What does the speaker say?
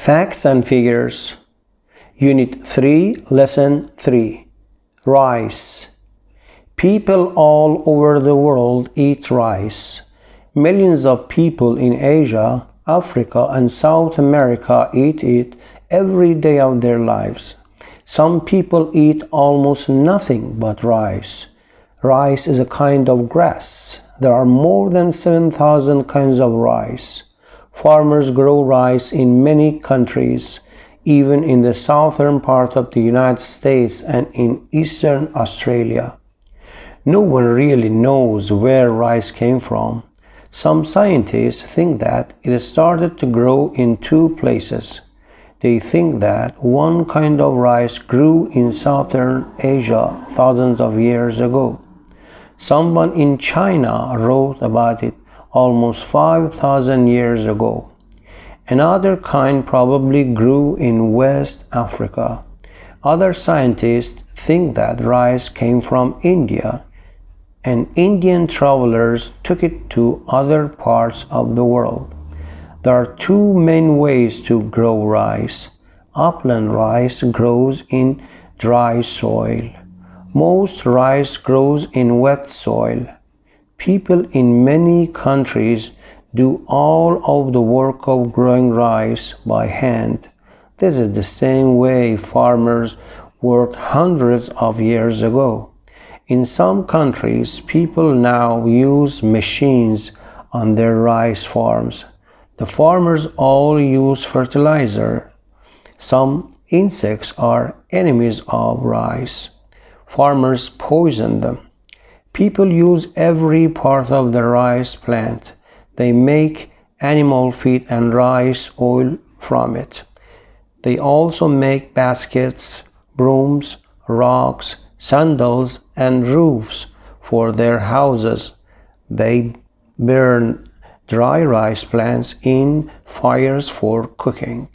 Facts and Figures, Unit 3, Lesson 3. Rice. People all over the world eat rice. Millions of people in Asia, Africa, and South America eat it every day of their lives. Some people eat almost nothing but rice. Rice is a kind of grass. There are more than 7,000 kinds of rice. Farmers grow rice in many countries, even in the southern part of the United States and in eastern Australia. No one really knows where rice came from. Some scientists think that it started to grow in two places. They think that one kind of rice grew in southern Asia thousands of years ago. Someone in China wrote about it almost 5,000 years ago. Another kind probably grew in West Africa. Other scientists think that rice came from India, and Indian travelers took it to other parts of the world. There are two main ways to grow rice. Upland rice grows in dry soil. Most rice grows in wet soil. People in many countries do all of the work of growing rice by hand. This is the same way farmers worked hundreds of years ago. In some countries, people now use machines on their rice farms. The farmers all use fertilizer. Some insects are enemies of rice. Farmers poison them. People use every part of the rice plant. They make animal feed and rice oil from it. They also make baskets, brooms, rocks, sandals, and roofs for their houses. They burn dry rice plants in fires for cooking.